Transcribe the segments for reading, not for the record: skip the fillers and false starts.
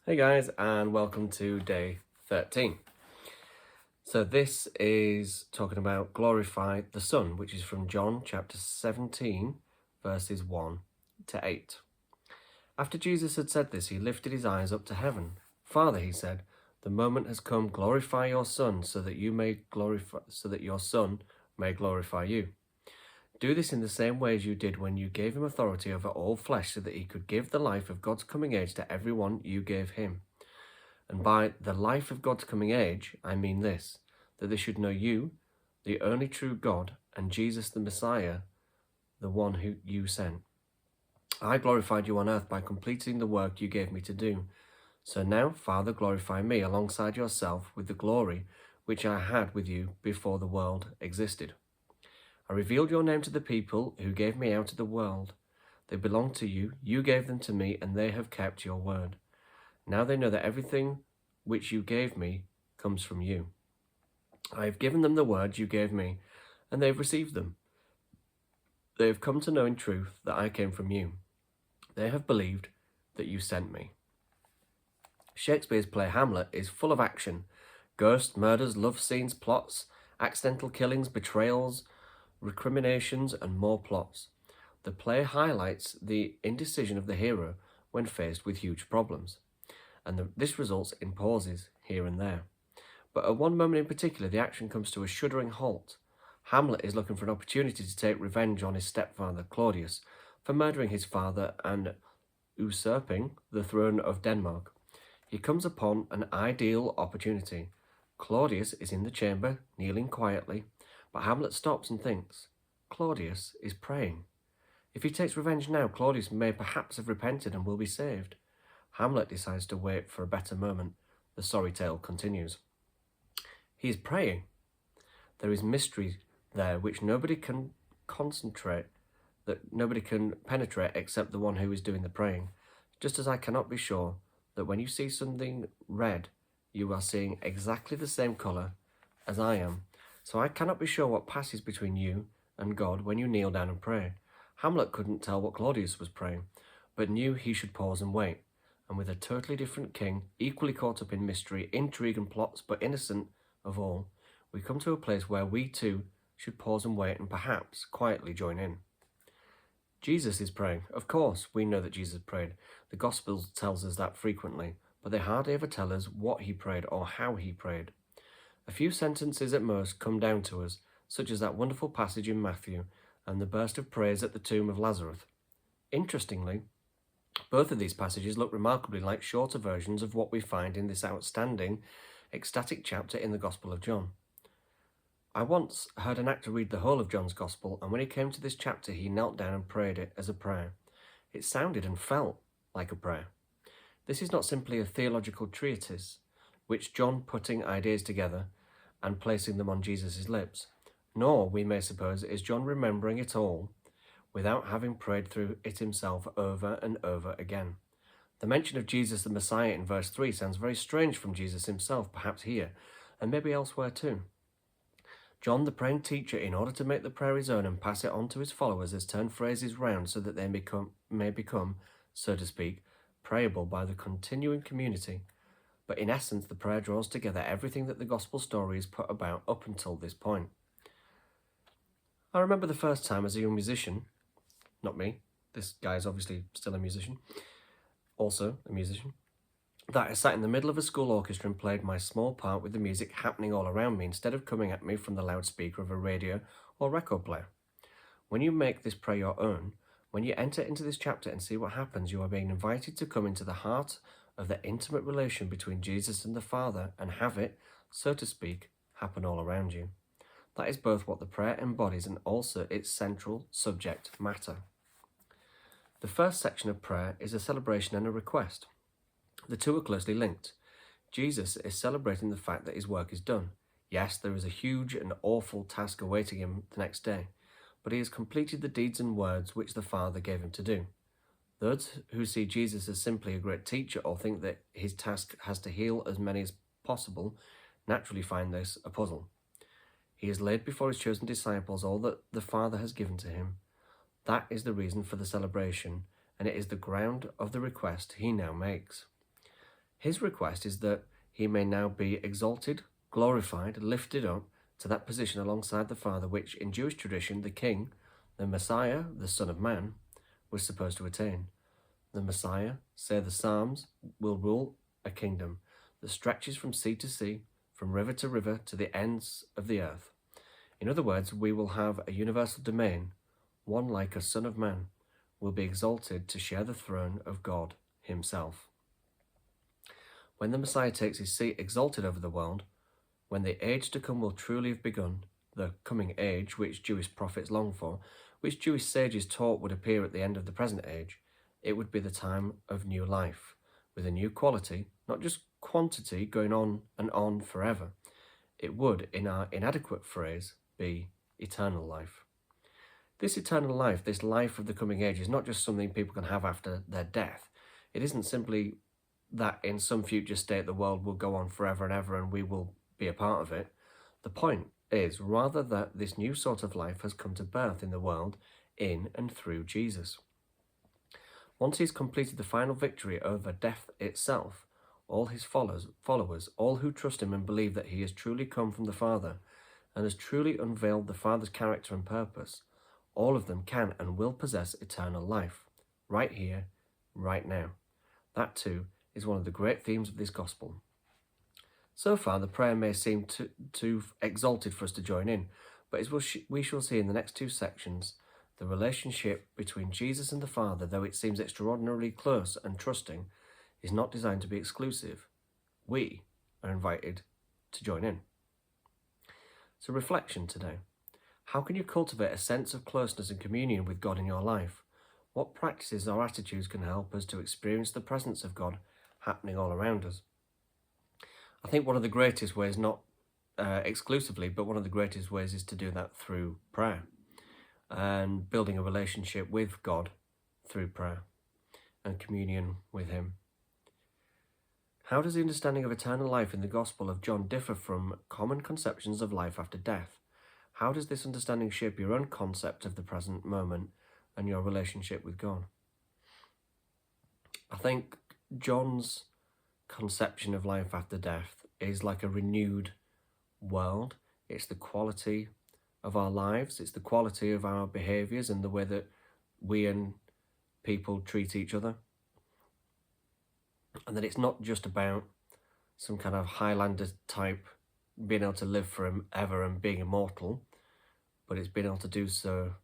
Hey guys, and welcome to day 13. So this is talking about glorify the Son, which is from John chapter 17, verses 1 to 8. After Jesus had said this, he lifted his eyes up to heaven. Father, he said, the moment has come, glorify your Son, so that your Son may glorify you. Do this in the same way as you did when you gave him authority over all flesh, so that he could give the life of God's coming age to everyone you gave him. And by the life of God's coming age, I mean this, that they should know you, the only true God, and Jesus the Messiah, the one who you sent. I glorified you on earth by completing the work you gave me to do. So now, Father, glorify me alongside yourself with the glory which I had with you before the world existed. I revealed your name to the people who gave me out of the world. They belong to you, you gave them to me, and they have kept your word. Now they know that everything which you gave me comes from you. I have given them the words you gave me, and they have received them. They have come to know in truth that I came from you. They have believed that you sent me. Shakespeare's play Hamlet is full of action. Ghosts, murders, love scenes, plots, accidental killings, betrayals, recriminations, and more plots. The play highlights the indecision of the hero when faced with huge problems, and this results in pauses here and there. But at one moment in particular, the action comes to a shuddering halt. Hamlet is looking for an opportunity to take revenge on his stepfather, Claudius, for murdering his father and usurping the throne of Denmark. He comes upon an ideal opportunity. Claudius is in the chamber, kneeling quietly, but Hamlet stops and thinks, Claudius is praying. If he takes revenge now, Claudius may perhaps have repented and will be saved. Hamlet decides to wait for a better moment. The sorry tale continues. He is praying. There is mystery there which nobody can penetrate except the one who is doing the praying. Just as I cannot be sure that when you see something red, you are seeing exactly the same colour as I am, so I cannot be sure what passes between you and God when you kneel down and pray. Hamlet couldn't tell what Claudius was praying, but knew he should pause and wait. And with a totally different king, equally caught up in mystery, intrigue and plots, but innocent of all, we come to a place where we too should pause and wait and perhaps quietly join in. Jesus is praying. Of course, we know that Jesus prayed. The Gospels tells us that frequently, but they hardly ever tell us what he prayed or how he prayed. A few sentences at most come down to us, such as that wonderful passage in Matthew and the burst of praise at the tomb of Lazarus. Interestingly, both of these passages look remarkably like shorter versions of what we find in this outstanding, ecstatic chapter in the Gospel of John. I once heard an actor read the whole of John's Gospel, and when he came to this chapter, he knelt down and prayed it as a prayer. It sounded and felt like a prayer. This is not simply a theological treatise, which John putting ideas together and placing them on Jesus' lips, nor, we may suppose, is John remembering it all without having prayed through it himself over and over again. The mention of Jesus the Messiah in verse 3 sounds very strange from Jesus himself, perhaps here, and maybe elsewhere too. John, the praying teacher, in order to make the prayer his own and pass it on to his followers, has turned phrases round so that they may become, so to speak, prayable by the continuing community. But in essence, the prayer draws together everything that the gospel story is put about up until this point. I remember the first time as a young musician, not me, this guy is obviously still a musician, also a musician, that I sat in the middle of a school orchestra and played my small part with the music happening all around me instead of coming at me from the loudspeaker of a radio or record player. When you make this prayer your own, when you enter into this chapter and see what happens, you are being invited to come into the heart of the intimate relation between Jesus and the Father and have it, so to speak, happen all around you. That is both what the prayer embodies and also its central subject matter. The first section of prayer is a celebration and a request. The two are closely linked. Jesus is celebrating the fact that his work is done. Yes, there is a huge and awful task awaiting him the next day, but he has completed the deeds and words which the Father gave him to do. Those who see Jesus as simply a great teacher or think that his task has to heal as many as possible naturally find this a puzzle. He has laid before his chosen disciples all that the Father has given to him. That is the reason for the celebration, and it is the ground of the request he now makes. His request is that he may now be exalted, glorified, lifted up to that position alongside the Father, which in Jewish tradition, the King, the Messiah, the Son of Man, was supposed to attain. The Messiah, say the Psalms, will rule a kingdom that stretches from sea to sea, from river to river, to the ends of the earth. In other words, we will have a universal domain. One like a Son of Man will be exalted to share the throne of God himself. When the Messiah takes his seat exalted over the world, when the age to come will truly have begun, the coming age which Jewish prophets long for, which Jewish sages taught would appear at the end of the present age, it would be the time of new life, with a new quality, not just quantity going on and on forever. It would, in our inadequate phrase, be eternal life. This eternal life, this life of the coming age, is not just something people can have after their death. It isn't simply that in some future state the world will go on forever and ever and we will be a part of it. The point is rather that this new sort of life has come to birth in the world in and through Jesus. Once he's completed the final victory over death itself, all his followers, all who trust him and believe that he has truly come from the Father and has truly unveiled the Father's character and purpose, all of them can and will possess eternal life, right here, right now. That too is one of the great themes of this gospel. So far, the prayer may seem too exalted for us to join in, but as we shall see in the next two sections, the relationship between Jesus and the Father, though it seems extraordinarily close and trusting, is not designed to be exclusive. We are invited to join in. So reflection today. How can you cultivate a sense of closeness and communion with God in your life? What practices or attitudes can help us to experience the presence of God happening all around us? I think one of the greatest ways, not exclusively, but one of the greatest ways is to do that through prayer and building a relationship with God through prayer and communion with him. How does the understanding of eternal life in the Gospel of John differ from common conceptions of life after death? How does this understanding shape your own concept of the present moment and your relationship with God? I think John's conception of life after death is like a renewed world. It's the quality of our lives, it's the quality of our behaviours and the way that we and people treat each other. And that it's not just about some kind of Highlander type being able to live forever and being immortal, but it's being able to do so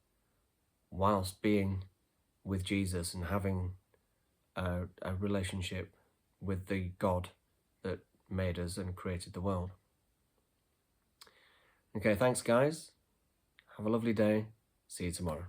whilst being with Jesus and having a relationship with the God that made us and created the world. Okay, thanks guys. Have a lovely day. See you tomorrow.